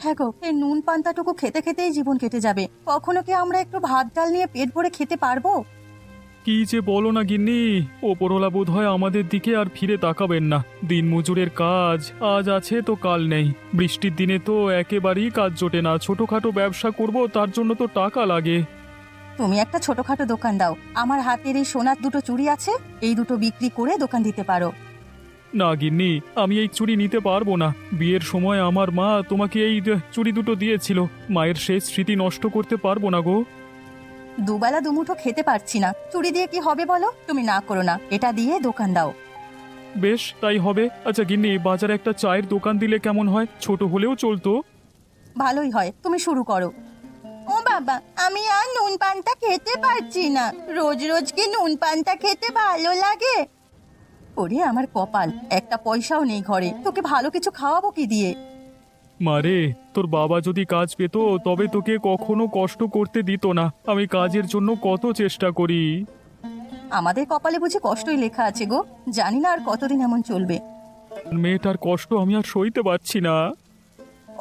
হ্যাঁ গো, এই নুন পান্তাটুকু খেতে খেতেই জীবন কেটে যাবে। কখনো কি আমরা একটু ভাত ডাল নিয়ে পেট ভরে খেতে পারবো? কি যে বলো না গিন্নি, ওপরওয়ালা বোধ হয় আমাদের দিকে আর ফিরে তাকাবেন না। দিনমজুরের কাজ আজ আছে তো কাল নেই। বৃষ্টির দিনে তো একেবারেই কাজ জোটে না। ছোটখাটো ব্যবসা করব, তার জন্য তো টাকা লাগে। তুমি একটা ছোটখাটো দোকান দাও। আমার হাতের এই সোনার দুটো চুড়ি আছে, এই দুটো বিক্রি করে দোকান দিতে পারো। না গিন্নি, আমি এই চুড়ি নিতে পারবো না। বিয়ের সময় আমার মা তোমাকে এই চুড়ি দুটো দিয়েছিল। মায়ের শেষ স্মৃতি নষ্ট করতে পারবো না গো। দুবেলা দুমুঠো খেতে পারছি না, চুড়ি দিয়ে কি হবে বলো? তুমি না করো না, এটা দিয়ে দোকান দাও। বেশ, তাই হবে। আচ্ছা গিন্নি, বাজারে একটা চায়ের দোকান দিলে কেমন হয়? ছোট হলেও চলতো। ভালোই হয়, তুমি শুরু করো। ও বাবা, আমি আর নুন পান্তা খেতে পারছি না। রোজ রোজ কি নুন পান্তা খেতে ভালো লাগে? ওরে আমার কপাল, একটা পয়সাও নেই ঘরে, তোকে ভালো কিছু খাওয়াবো কি দিয়ে? মারে, তোর বাবা যদি কাজ পেত তবে তোকে কখনো কষ্ট করতে দিত না। আমি কাজের জন্য কত চেষ্টা করি। আমাদের কপালে বুঝি কষ্টই লেখা আছে গো। জানি না আর কতদিন এমন চলবে। মেয়েটার কষ্ট আমি আর সইতে পারছি না।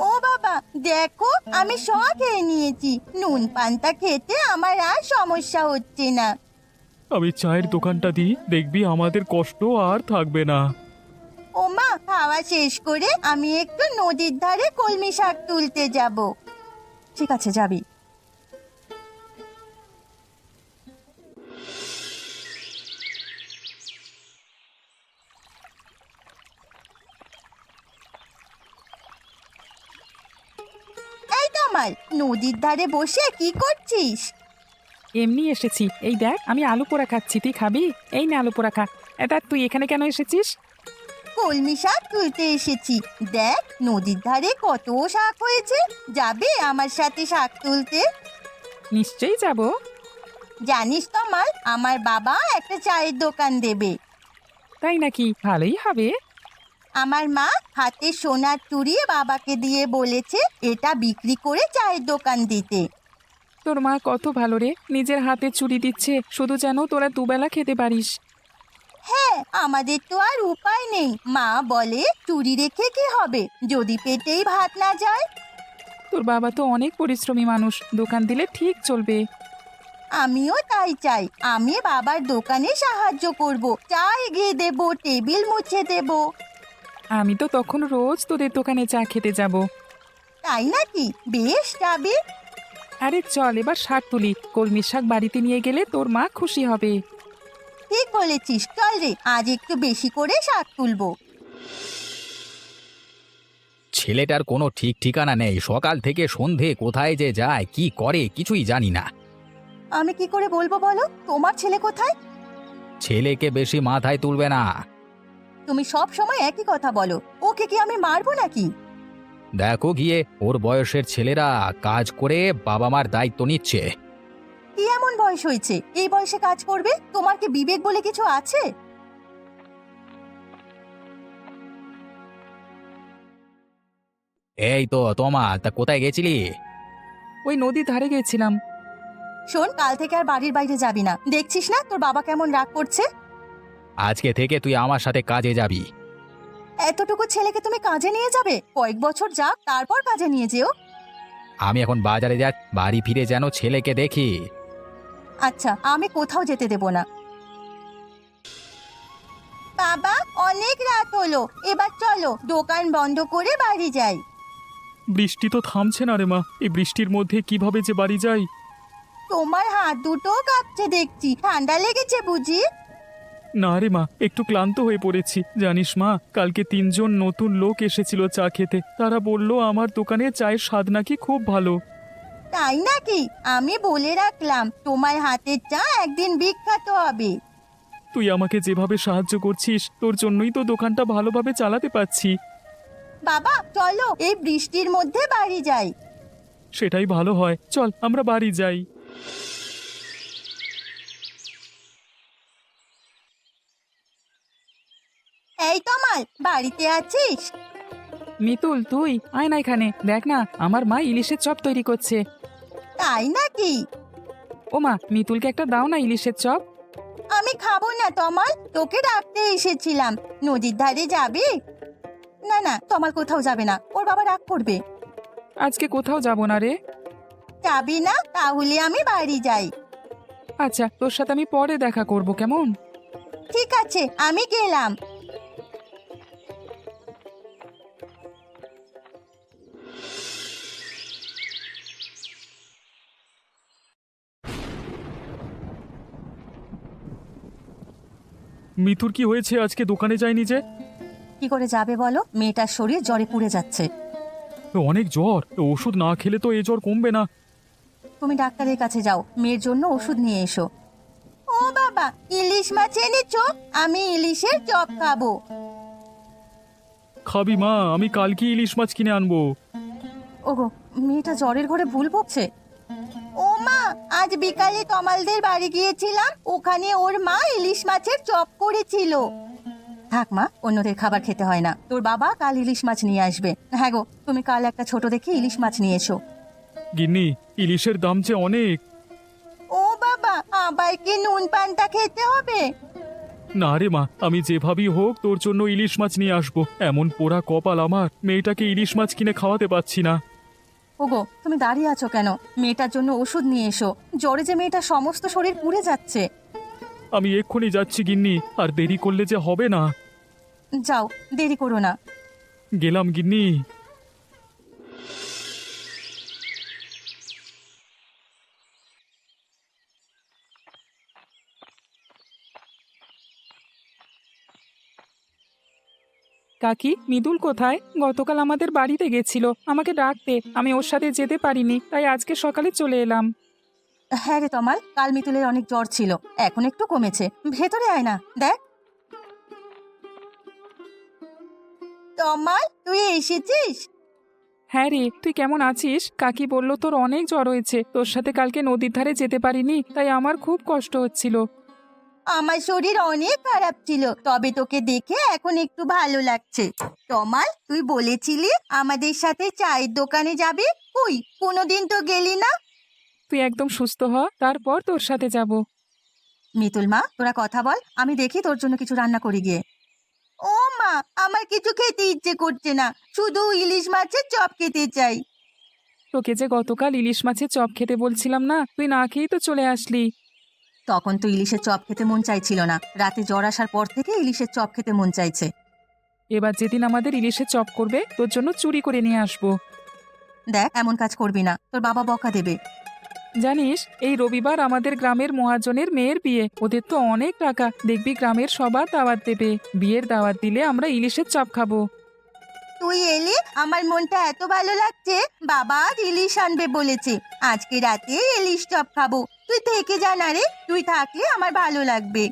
ও বাবা, দেখো আমি সব খেয়ে নিয়েছি। নুন পান্তা খেতে আমার আর সমস্যা হচ্ছে না। আমি চায়ের দোকানটা দিই, দেখবি আমাদের কষ্ট আর থাকবে না। ও মা, খাওয়া শেষ করে আমি একটু নদীর ধারে কলমি শাক তুলতে যাব। ঠিক আছে, যাবি। এই তোমার, নদীর ধারে বসে কি করছিস? এমনি এসেছি। এই দেখ, আমি আলু পোড়া খাচ্ছি, তুই খাবি? এই না, আলু পোড়া খা। এটা তুই এখানে কেন এসেছিস? কলমি শাক তুলতে এসেছি। দেখ নদীর ধারে কত শাক হয়েছে। যাবে আমার সাথে শাক তুলতে? নিশ্চয়ই যাব। জানিস তোমার, আমার বাবা একটা চায়ের দোকান দেবে। তাই নাকি? ভালোই হবে। আমার মা হাতে সোনার চুড়ি বাবাকে দিয়ে বলেছে এটা বিক্রি করে চায়ের দোকান দিতে। তোর মা কত ভালো রে, নিজের হাতে চুরি দিচ্ছে শুধু যেন তোরা দুবেলা খেতে পারিস। হ্যাঁ, আমাদের তো আর উপায় নেই। মা বলে চুরি রেখে কি হবে যদি পেটেই ভাত না যায়। তোর বাবা তো অনেক পরিশ্রমী মানুষ, দোকান দিলে ঠিক চলবে। আমিও তাই চাই। আমি বাবার দোকানে সাহায্য করব, চা এগিয়ে দেব, টেবিল মুছে দেব। আমি তো তখন রোজ তোদের দোকানে চা খেতে যাব। তাই নাকি? বেশ, যাবি। আরে চল এবার শাক তুলি, কলমি শাক বাড়িতে নিয়ে গেলে তোর মা খুশি হবে। ঠিক বলেছিস, চল রে, আজ একটু বেশি করে শাক তুলবো। ছেলেটার কোনো ঠিক ঠিকানা নেই। সকাল থেকে সন্ধে কোথায় যে যায়, কি করে, কিছুই জানি না। আমি কি করে বলবো বলো? তোমার ছেলে কোথায়? ছেলেকে বেশি মাথায় তুলবে না। তুমি সব সময় একই কথা বলো। ওকে কি আমি মারবো নাকি? দেখো গিয়ে, ওর বয়সের ছেলেরা কাজ করে বাবা মার দায়িত্ব নিচ্ছে। কি এমন বয়স হয়েছে এই বয়সে কাজ করবে? তোমার কি বিবেক বলে কিছু আছে? এই তো তোমা, তা কোথায় গেছিলি? ওই নদীর ধারে গেছিলাম। শোন, কাল থেকে আর বাড়ির বাইরে যাবি না। দেখছিস না তোর বাবা কেমন রাগ করছে? আজকে থেকে তুই আমার সাথে কাজে যাবি। এতটুকু ছেলেকে তুমি কাজে নিয়ে যাবে? কয়েক বছর যাক, তারপর কাজে নিয়ে যেও। আমি এখন বাজারে যা, বাড়ি ফিরে যেন ছেলেকে দেখি। আচ্ছা, আমি কোথাও যেতে দেব না। বাবা, অনেক রাত হলো, এবার চলো দোকান বন্ধ করে বাড়ি যাই। বৃষ্টি তো থামছে না রে মা, এই বৃষ্টির মধ্যে কিভাবে যে বাড়ি যাই। তোমার হাত দুটো কাঁপছে দেখছি, ঠান্ডা লেগেছে বুঝি? না রে মা, একটু ক্লান্ত হয়ে পড়েছি। জানিস মা, কালকে 3জন নতুন লোক এসেছিল চা খেতে। তারা বলল আমার দোকানে চায়ের স্বাদ নাকি খুব ভালো। তাই নাকি? আমি বলে রাখলাম তোমার হাতের চা একদিন বিখ্যাত হবে। তুই আমাকে যেভাবে সাহায্য করছিস, তোর জন্যই তো দোকানটা ভালোভাবে চালাতে পারছি। বাবা চলো এই বৃষ্টির মধ্যে বাড়ি যাই। সেটাই ভালো হয়, চল আমরা বাড়ি যাই। এই তোমার, বাড়িতে আছিস? মিতুল, তুই আয় না এখানে, দেখ না আমার মা ইলিশের চপ তৈরি করছে। তাই নাকি? ও মা, মিতুলকে একটা দাও না ইলিশের চপ। আমি খাবো না তমাল, তোকে ডাকতে এসেছিলাম। নদীর ধারে যাবি? না না, তমাল কোথাও যাবে না, ওর বাবা রাগ করবে। আজকে কোথাও যাব না রে। যাবি না? তাহলে আমি বাড়ি যাই। আচ্ছা, তোর সাথে আমি পরে দেখা করব, কেমন? ঠিক আছে, আমি গেলাম। মিতুর কি হয়েছে? আজকে দোকানে যায়নি যে? কি করে যাবে বলো? মেয়েটার শরীর জ্বরে পুড়ে যাচ্ছে। অনেক জ্বর, ওষুধ না খেলে তো এ জ্বর কমবে না। তুমি ডাক্তারের কাছে যাও, মেয়ের জন্য ওষুধ নিয়ে এসো। ও বাবা, ইলিশ মাছ এনেছো? আমি ইলিশের চপ খাবো। খাবি মা, আমি কালকে ইলিশ মাছ কিনে আনবো। ওগো, মেয়েটা জ্বরের ঘরে ভুল বকছে। ও মা, আজ বিকালে তমালদের বাড়ি গিয়েছিলাম, ওখানে ওর মা ইলিশ মাছের চপ করেছিল। থাক মা, অন্যদের খাবার খেতে হয় না। তোর বাবা কাল ইলিশ মাছ নিয়ে আসবে। হ্যাঁ গো, তুমি কাল একটা ছোট দেখে ইলিশ মাছ নিয়ে এসো। গিন্নি, ইলিশের দাম যে অনেক। ও বাবা, আবার কি নুন পান্তা খেতে হবে? না রে মা, আমি যেভাবেই হোক তোর জন্য ইলিশ মাছ নিয়ে আসবো। এমন পোড়া কপাল আমার, মেয়েটাকে ইলিশ মাছ কিনে খাওয়াতে পারছি না। ওগো, তুমি দাঁড়িয়ে আছো কেন? মেয়েটার জন্য ওষুধ নিয়ে এসো। জ্বরে যে মেয়েটার সমস্ত শরীর পুড়ে যাচ্ছে। আমি এক্ষুনি যাচ্ছি গিন্নি, আর দেরি করলে যে হবে না। যাও, দেরি করো না। গেলাম গিন্নি। কাকি, মৃদুল কোথায়? গতকাল আমাদের বাড়িতে গেছিল, আমাকে ডাকতে। আমি ওর সাথে যেতে পারিনি, তাই আজকে সকালে চলে এলাম। হ্যাঁ রে তমাল, কাল মিতুলের অনেক জ্বর ছিল, এখন একটু কমেছে। ভেতরে আয় না, দেখ। তমাল, তুই এসেছিস? হ্যাঁ রে, তুই কেমন আছিস? কাকি বলল তোর অনেক জ্বর হয়েছে, তোর সাথে কালকে নদীর ধারে যেতে পারিনি, তাই আমার খুব কষ্ট হচ্ছিল। আমার শরীর অনেক খারাপ ছিল, তবে তোকে দেখে এখন একটু ভালো লাগছে। তমাল, তুই বলেছিলি আমাদের সাথে চায়ের দোকানে যাবি, কই কোনোদিন তো গেলি না। তুই একদম সুস্থ হ, তারপর তোর সাথে যাব। মিতুল মা, তোরা কথা বল, আমি দেখি তোর জন্য কিছু রান্না করি গিয়ে। ও মা, আমার কিছু খেতে ইচ্ছে করছে না, শুধু ইলিশ মাছের চপ খেতে চাই। তোকে যে গতকাল ইলিশ মাছের চপ খেতে বলছিলাম না, তুই না খেয়েই তো চলে আসলি। তখন তো ইলিশের চপ খেতে মন চাইছিল না, রাতে জ্বর আসার পর থেকে ইলিশের চপ খেতে মন চাইছে। এবার যেদিন আমাদের ইলিশের চপ করবে, তোর জন্য চুরি করে নিয়ে আসবো। দেখ, এমন কাজ করবি না, তোর বাবা বকা দেবে। জানিস, এই রবিবার আমাদের গ্রামের মহাজনের মেয়ের বিয়ে। ওদের তো অনেক টাকা, দেখবি গ্রামের সবার দাওয়াত দেবে। বিয়ের দাওয়াত দিলে আমরা ইলিশের চপ খাবো। তুই এলি, আমার মনটা এত ভালো লাগছে। বাবা আজ ইলিশ আনবে বলেছে, আজকে রাতে ইলিশ চপ খাবো। তুই থেকে যা না রে, তুই থাকলে আমার ভালো লাগবে।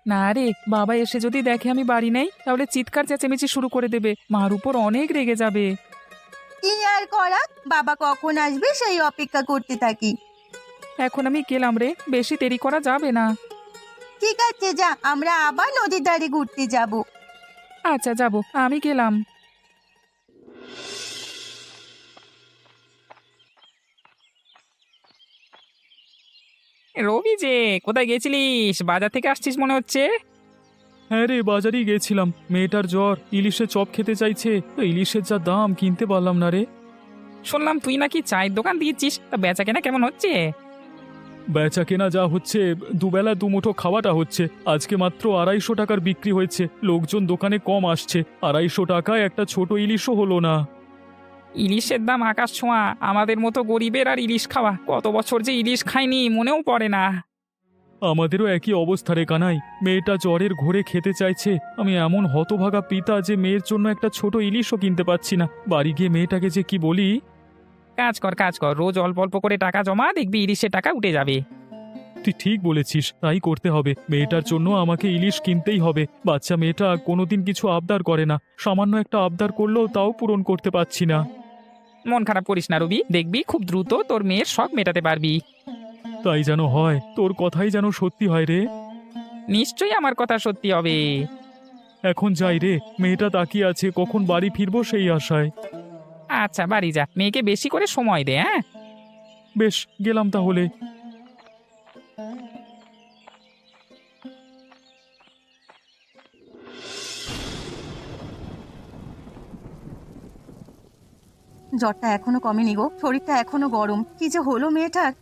না রে, বাবা এসে যদি দেখে আমি বাড়ি নেই, তাহলে চিৎকার চেঁচামেচি শুরু করে দেবে। মার উপর অনেক রেগে যাবে। কি আর করা, বাবা কখন আসবে সেই অপেক্ষা করতে থাকি। এখন আমি গেলাম রে, বেশি দেরি করা যাবে না। ঠিক আছে, যা, আমরা আবার নদীর ধারে ঘুরতে যাব। আচ্ছা, যাব, আমি গেলাম। রবি যে, কোথায় গেছিলিস? বাজার থেকে আসছিস মনে হচ্ছে। হ্যাঁ রে, বাজারেই গেছিলাম। মেয়েটার জ্বর, ইলিশের চপ খেতে চাইছে। ইলিশের যা দাম, কিনতে পারলাম না রে। শুনলাম তুই নাকি চায়ের দোকান দিয়েছিস, তা বেচা কেনা কেমন হচ্ছে? বেচা কেনা যা হচ্ছে, দুবেলা দুমুঠো খাওয়াটা হচ্ছে। আজকে মাত্র 250 টাকার বিক্রি হয়েছে। লোকজন দোকানে কম আসছে, 250 টাকায় একটা ছোট ইলিশও হলো না। ইলিশের দাম আকাশ ছোঁয়া। আমাদের মতো গরিবের আর ইলিশ খাওয়া, কত বছর যে ইলিশ খাইনি মনেও পড়ে না। আমাদেরও একই অবস্থা রে কানাই। মেয়েটা জ্বরের ঘোরে খেতে চাইছে। আমি এমন হতভাগা পিতা যে মেয়ের জন্য একটা ছোট ইলিশও কিনতে পারছি না। বাড়ি গিয়ে মেয়েটাকে যে কি বলি। কাজ কর, কাজ কর, রোজ অল্প অল্প করে টাকা জমা, দেখবি ইলিশের টাকা উঠে যাবে। তুই ঠিক বলেছিস, তাই করতে হবে। মেয়েটার জন্য আমাকে ইলিশ কিনতেই হবে। বাচ্চা মেয়েটা কোনোদিন কিছু আবদার করে না, সামান্য একটা আবদার করলেও তাও পূরণ করতে পারছি না। মন খারাপ করিস না রবি, দেখবি খুব দ্রুত তোর মেয়ের শখ মেটাতে পারবি। তাই যেন হয়, তোর কথাই যেন সত্যি হয় রে। নিশ্চয়ই আমার কথা সত্যি হবে। এখন যাই রে, মেয়েটা তাকিয়ে আছে, কখন বাড়ি ফিরবো সেই আশায়। আচ্ছা, বাড়ি যা, মেয়েকে বেশি করে সময় দে। হ্যাঁ, বেশ, গেলাম তাহলে। জ্বরটা এখনো কমেনি গো, শরীরটা এখনো গরম। কি যে হলো মেয়েটার!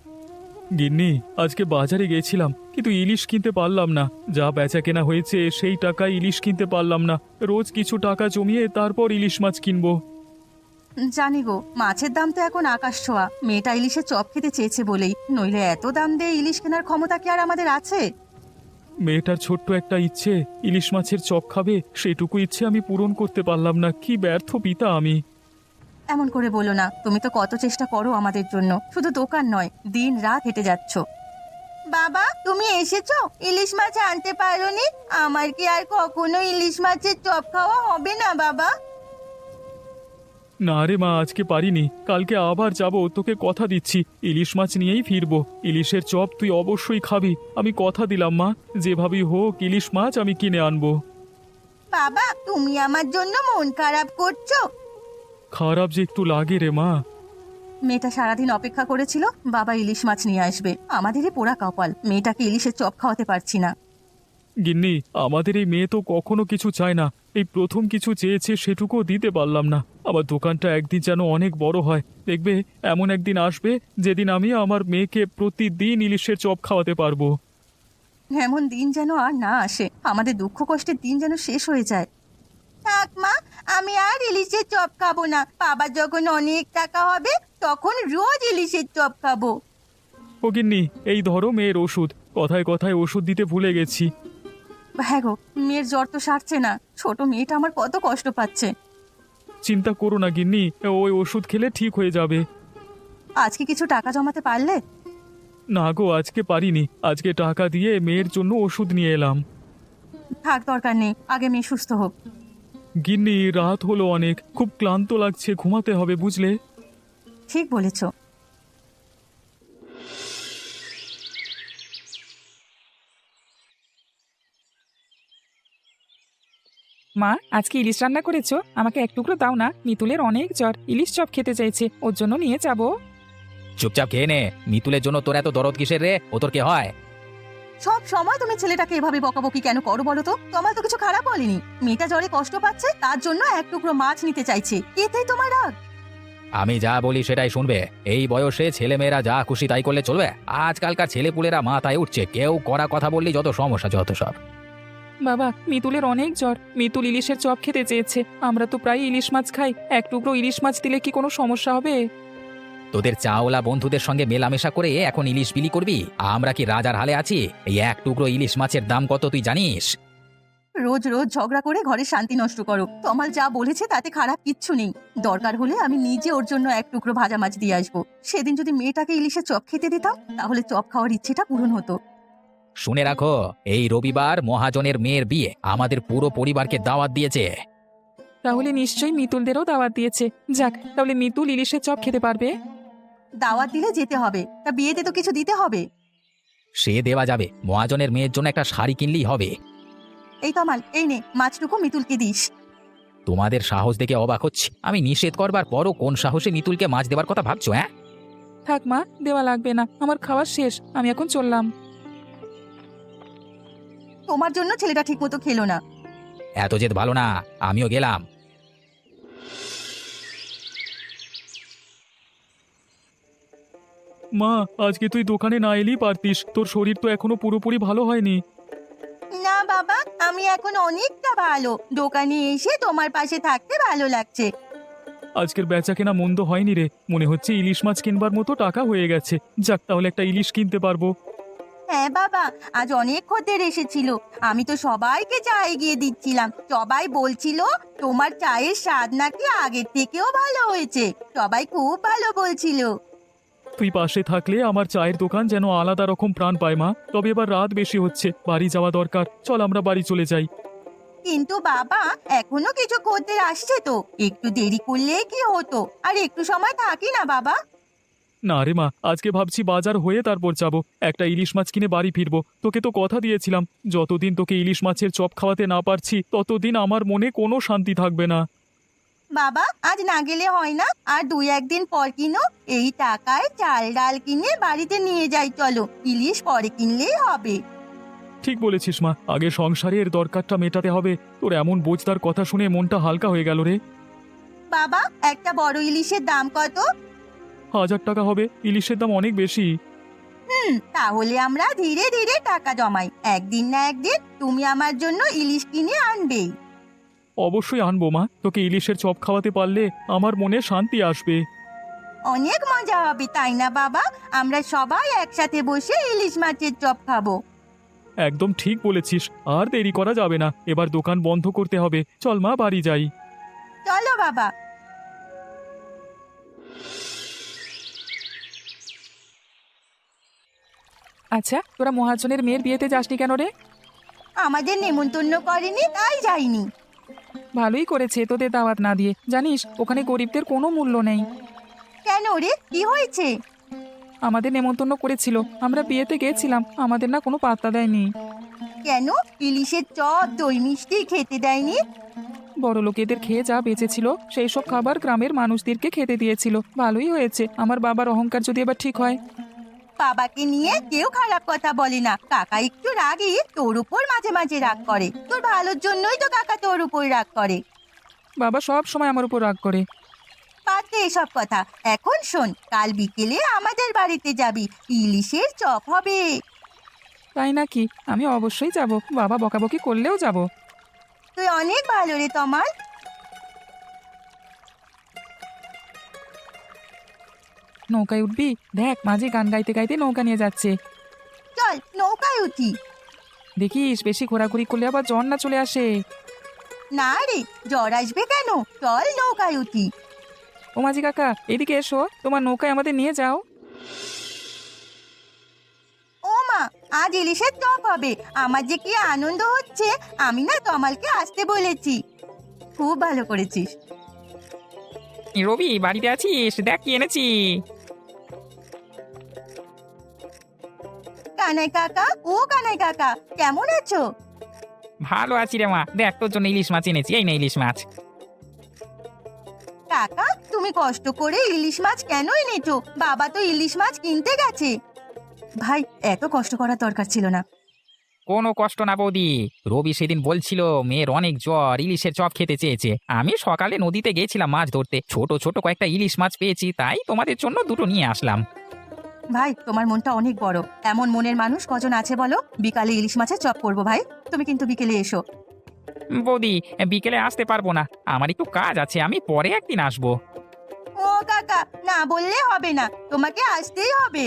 গিন্নি, আজকে বাজারে গেছিলাম কিন্তু ইলিশ কিনতে পারলাম না। যা বেচা কেনা হয়েছে সেই টাকায় ইলিশ কিনতে পারলাম না। রোজ কিছু টাকা জমিয়ে তারপর ইলিশ মাছ কিনবো। জানি গো, মাছের দাম তো এখন আকাশ ছোঁয়া। মেয়েটা ইলিশের চপ খেতে চেয়েছে বলেই, নইলে এত দাম দিয়ে ইলিশ কেনার ক্ষমতা কি আর আমাদের আছে? মেয়েটার ছোট্ট একটা ইচ্ছে ইলিশ মাছের চপ খাবে, সেটুকু ইচ্ছে আমি পূরণ করতে পারলাম না। কি ব্যর্থ পিতা আমি! এমন করে বলো না, তুমি তো কত চেষ্টা করো আমাদের জন্য, শুধু দোকান নয়, দিন রাত হেঁটে যাচ্ছ। বাবা, তুমি এসেছো? ইলিশ মাছ আনতে পারোনি? আমার কি আর কখনো ইলিশ মাছের চপ খাওয়া হবে না বাবা? না রে মা, আজকে পারিনি, কালকে আবার যাব। তোকে কথা দিচ্ছি, ইলিশ মাছ নিয়েই ফিরবো। ইলিশের চপ তুই অবশ্যই খাবি, আমি কথা দিলাম মা। যেভাবেই হোক ইলিশ মাছ আমি কিনে আনবো। বাবা, তুমি আমার জন্য মন খারাপ করছো? খারাপ যে একটু লাগে রে মা। মেয়েটা সারাদিন অপেক্ষা করেছিল বাবা ইলিশ মাছ নিয়ে আসবে। আমাদেরই পোড়া কপাল, মেয়েটাকে ইলিশের চপ খাওয়াতে পারছি না। গিন্নি, আমাদের এই মেয়ে তো কখনো কিছু চায় না, এই প্রথম কিছু চেয়েছে সেটুকুও দিতে পারলাম না। আবার দোকানটা একদিন যেন অনেক বড় হয়, দেখবে এমন একদিন আসবে যেদিন আমি আমার মেয়েকে প্রতিদিন ইলিশের চপ খাওয়াতে পারবো। এমন দিন যেন আর না আসে, আমাদের দুঃখ কষ্টের দিন যেন শেষ হয়ে যায়। থাক মা, আমি আর ইলিশের চপ খাবো না। বাবা যখন অনেক টাকা হবে তখন রোজ ইলিশের চপ খাবো। ও গিন্নি, এই ধরো মেয়ের ওষুধ। কথায় কথায় ওষুধ দিতে ভুলে গেছি। হ্যাঁ গো, মেয়ের জ্বর তো সারছে না। ছোট মেয়েটা আমার কত কষ্ট পাচ্ছে। চিন্তা করো না গিন্নি, ওই ওষুধ খেলে ঠিক হয়ে যাবে। আজকে কিছু টাকা জমাতে পারলে? না গো, আজকে পারিনি। আজকে টাকা দিয়ে মেয়ের জন্য ওষুধ নিয়ে এলাম। থাক, দরকার নেই, আগে মেয়ে সুস্থ হোক। গিন্নি, রাত হলো অনেক, খুব ক্লান্ত লাগছে, ঘুমাতে হবে বুঝলে। ঠিক বলেছো। মা, আজকে ইলিশ রান্না করেছো? আমাকে এক টুকরো দাও না, মিতুলের অনেক জ্বর, ইলিশ চপ খেতে চাইছে, ওর জন্য নিয়ে যাবো। চুপচাপ খেয়ে নে। মিতুলের জন্য তোর এত দরদ কিসের রে? ও তোর কে হয়? সব সময় তুমি ছেলেটাকে এভাবে বকাবকি কেন করো বলো তো? তোমার তো কিছু খারাপ বলিনি। মেয়েটা জ্বরে কষ্ট পাচ্ছে, তার জন্য এক টুকরো মাছ নিতে চাইছে, এতেই তোমার রাগ? আমি যা বলি সেটাই শুনবে। এই বয়সে ছেলেমেয়েরা যা খুশি তাই করলে চলবে? আজকালকার ছেলেপুলেরা মাথায় উঠছে, কেউ কড়া কথা বললেই যত সমস্যা, যত সব। বাবা, মিতুলের অনেক জ্বর, মিতুল ইলিশের চপ খেতে চেয়েছে। আমরা তো প্রায় ইলিশ মাছ খাই, এক টুকরো ইলিশ মাছ দিলে কি কোনো সমস্যা হবে? তোদের চাওলা বন্ধুদের সঙ্গে মেলামেশা করে এখন ইলিশ বিলি করবি? আমরা কি রাজার হালে আছি? এই এক টুকরো ইলিশ মাছের দাম কত তুই জানিস? রোজ রোজ ঝগড়া করে ঘরে শান্তি নষ্ট করো। তমাল যা বলেছে তাতে খারাপ কিচ্ছু নেই। দরকার হলে আমি নিজে ওর জন্য এক টুকরো ভাজা মাছ দিয়ে আসবো। সেদিন যদি মেয়েটাকে ইলিশের চপ খেতে দিতাম তাহলে চপ খাওয়ার ইচ্ছেটা পূরণ হতো। শুনে রাখো, এই রবিবার মহাজনের মেয়ের বিয়ে, আমাদের পুরো পরিবারকে দাওয়াত দিয়েছে। তাহলে নিশ্চয়ই মিতুলদেরও দাওয়াত দিয়েছে। যাক, তাহলে মিতুল ইলিশের চপ খেতে পারবে। দাওয়াত দিলে যেতে হবে, তা বিয়েতে তো কিছু দিতে হবে। সে দেওয়া যাবে, মহাজনের মেয়ের জন্য একটা শাড়ি কিনলেই হবে। এই তমাল, এই নে মাছটুকু মিতুলকে দিস। তোমাদের সাহস দেখে অবাক হচ্ছি। আমি নিষেধ করবার পরও কোন সাহসে মিতুলকে মাছ দেওয়ার কথা ভাবছো? হ্যাঁ, থাক মা, দেওয়া লাগবে না, আমার খাওয়া শেষ, আমি এখন চললাম। তোমার জন্য ছেলেটা ঠিক মতো খেলো না। এত জেদ ভালো না, আমিও গেলাম। মা, আজকে তুই দোকানে না এলেই পারতিস, তোর শরীর তো এখনো পুরোপুরি ভালো হয়নি। না বাবা, আমি এখন অনেকটা ভালো। দোকানে এসে তোমার পাশে থাকতে ভালো লাগছে। আজকের বেচা কেনা মন্দ হয়নি রে, মনে হচ্ছে ইলিশ মাছ কিনবার মতো টাকা হয়ে গেছে। যাক, তাহলে একটা ইলিশ কিনতে পারবো। হ্যাঁ বাবা, আজ অনেক খদ্দের এসেছিল। আমি তো সবাইকে চা এগিয়ে দিচ্ছিলাম। সবাই বলছিল তোমার চায়ের স্বাদ নাকি আগের থেকেও ভালো হয়েছে। সবাই খুব ভালো বলছিল। তুই পাশে থাকলে আমার চায়ের দোকান যেন আলাদা রকম প্রাণ পায় মা। তবে এবার রাত বেশি হচ্ছে, বাড়ি যাওয়া দরকার, চল আমরা বাড়ি চলে যাই। কিন্তু বাবা, এখনো কিছু খদ্দের আসছে তো, একটু দেরি করলে কি হতো? আর একটু সময় থাকি না বাবা? না রে মা, আজকে ভাবছি বাজার হয়ে তারপর যাব, একটা ইলিশ মাছ কিনে বাড়ি ফিরবো। তোকে তো কথা দিয়েছিলাম, যতদিন তোকে ইলিশ মাছের চপ খাওয়াতে না পারছি ততদিন আমার মনে কোনো শান্তি থাকবে না। বাবা, আজ না গেলে হয় না? আর 2-1 দিন পর কিনো। এই টাকায় চাল ডাল কিনে বাড়িতে নিয়ে যাই চলো। ইলিশ পরে কিনলেই হবে। ঠিক বলেছিস মা, আগে সংসারের দরকারটা মেটাতে হবে। তোর এমন বোঝদার কথা শুনে মনটা হালকা হয়ে গেল রে। বাবা, একটা বড় ইলিশের দাম কত? 1000 টাকা হবে, ইলিশের দাম অনেক বেশি। তাহলে আমরা ধীরে ধীরে টাকা জমাই। একদিন না একদিন তুমি আমার জন্য ইলিশ কিনে আনবেই। অবশ্যই আনবো মা, তোকে ইলিশের চপ খাওয়াতে পারলে আমার মনে শান্তি আসবে। অনেক মজা হবে, তাই না বাবা? আমরা সবাই একসাথে বসে ইলিশ মাছের চপ খাবো। একদম ঠিক বলেছিস, আর দেরি করা যাবে না, এবার দোকান বন্ধ করতে হবে। চল মা, বাড়ি যাই। চলো বাবা। আচ্ছা, তোরা মহাজনের মেয়ের বিয়েতে যাসনি কেন রে? আমাদের নেমন্তন্ন করেনি, তাই যাইনি। ভালোই করেছে তোদের দাওয়াত না দিয়ে। জানিস, ওখানে গরিবদের কোনো মূল্য নেই। কেন রে, কি হয়েছে? আমাদের নেমন্তন্ন করেছিল, আমরা বিয়েতে গেছিলাম, আমাদের না কোনো পাত্তা দেয়নি। কেন? ইলিশের চপ দই মিষ্টি খেতে দেয়নি? বড় লোকেদের খেয়ে যা বেঁচেছিল সেই সব খাবার গ্রামের মানুষদেরকে খেতে দিয়েছিল। ভালোই হয়েছে, আমার বাবার অহংকার যদি এবার ঠিক হয়। বাবাকে নিয়ে কেউ খারাপ কথা বলে না। কাকা একটু রাগী, তোর উপর মাঝে মাঝে রাগ করে। তোর ভালোর জন্যই তো কাকা তোর উপর রাগ করে। বাবা সব সময় আমার উপর রাগ করে। বাদ দে এসব কথা। এখন শোন, কাল বিকেলে আমাদের বাড়িতে যাবি, ইলিশের চপ হবে। তাই নাকি? আমি অবশ্যই যাব, বাবা বকাবকি করলেও যাব। তুই অনেক ভালো রে তমাল। নৌকায় উঠবি? দেখ, মাঝি গান গাইতে গাইতে নৌকা নিয়ে যাচ্ছে। চল নৌকায় উঠি। দেখিস, বেশি ঘোরাঘুরি করলে আবার জ্বর না চলে আসে। না রে, জ্বর আসবে কেন? চল নৌকায় উঠি। ও মাঝি কাকা, এদিকে এসো, তোমার নৌকায় আমাদের নিয়ে যাও। ও মা, আজ ইলিশের চপ হবে। আমার যে কি আনন্দ হচ্ছে। আমি না তমালকে আসতে বলেছি। খুব ভালো করেছিস। রবি, বাড়িতে আছিস? দেখ কি এনেছি। কানাই কাকা, ও কানাই কাকা, কেমন আছো? ভালো আছি রে মা, দেখ তোর জন্য ইলিশ মাছ এনেছি, এই না ইলিশ মাছ। কাকা, তুমি কষ্ট করে ইলিশ মাছ কেন এনেছো? বাবা তো ইলিশ মাছ কিনতে গেছে। ভাই, এত কষ্ট করার দরকার ছিল না। কোনো কষ্ট না বৌদি, রবি সেদিন বলছিল মেয়ের অনেক জ্বর, ইলিশের চপ খেতে চেয়েছে। আমি সকালে নদীতে গেছিলাম মাছ ধরতে, ছোট ছোট কয়েকটা ইলিশ মাছ পেয়েছি, তাই তোমাদের জন্য দুটো নিয়ে আসলাম। ভাই, তোমার মনটা অনেক বড়। এমন মনের মানুষ কজন আছে বলো? বিকালে ইলিশ মাছের চপ করবো ভাই, তুমি কিন্তু বিকেলে এসো। বৌদি, বিকেলে আসতে পারবো না, আমার একটু কাজ আছে, আমি পরে একদিন আসবো। ও কাকা, না বললে হবে না, তোমাকে আসতেই হবে।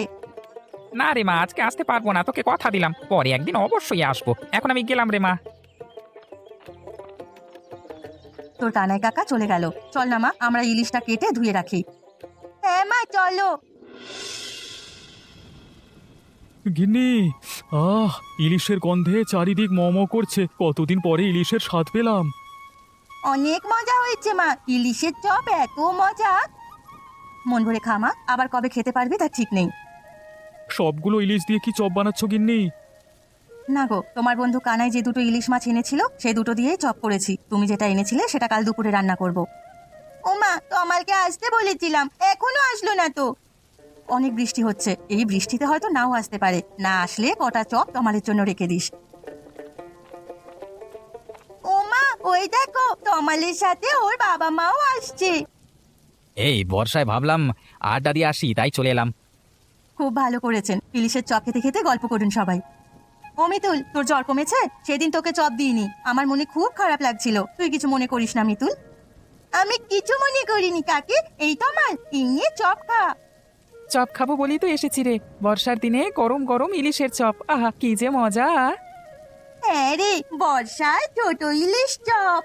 না রে মা, আজকে আসতে পারবো না, তোকে কথা দিলাম, পরে একদিন অবশ্যই আসবো। এখন আমি গেলাম রে মা। তোর কানাই কাকা চলে গেল। চল না মা, আমরা ইলিশটা কেটে ধুয়ে রাখি। হ্যাঁ মা, চলো। গিন্নি, ইলিশের গন্ধে চারিদিক মম করছে। কতদিন পরে ইলিশের স্বাদ পেলাম। অনেক মজা হয়েছে মা, ইলিশের চপ এত মজা। মন ভরে খা মা, আবার কবে খেতে পারবি তার ঠিক নেই। সবগুলো ইলিশ দিয়ে কি চপ বানাচ্ছ গিন্নি? না গো, তোমার বন্ধু কানাই যে দুটো ইলিশ মাছ এনেছিল সেই দুটো দিয়েই চপ করেছি। তুমি যেটা এনেছিলে সেটা কাল দুপুরে রান্না করব। ও মা, তমালকে আসতে বলেছিলাম, এখনো আসলো না তো। অনেক বৃষ্টি হচ্ছে, এই বৃষ্টিতে হয়তো নাও আসতে পারে। না আসলে কটা চপ তমালের জন্য রেখে দিস। ও মা, ওই দেখো, তমালের সাথে ওর বাবা মাও আসছে। এই বর্ষায় ভাবলাম আড্ডা দিয়ে আসি, তাই চলে এলাম। খুব ভালো করেছেন, ইলিশের চপ খেতে খেতে গল্প করুন সবাই। ও মিতুল, তোর জ্বর কমেছে? সেদিন তোকে চপ দিইনি, আমার মনে খুব খারাপ লাগছিল। তুই কিছু মনে করিস না মিতুল। আমি কিছু মনে করিনি কাকি। এই তমাল, এই নিয়ে চপ খা। চপ খাবো বলি তো এসেছি রে, বর্ষার দিনে গরম গরম ইলিশের চপ, আহা কি যে মজা। হ্যাঁ রে, বর্ষায় ছোট ইলিশ চপ।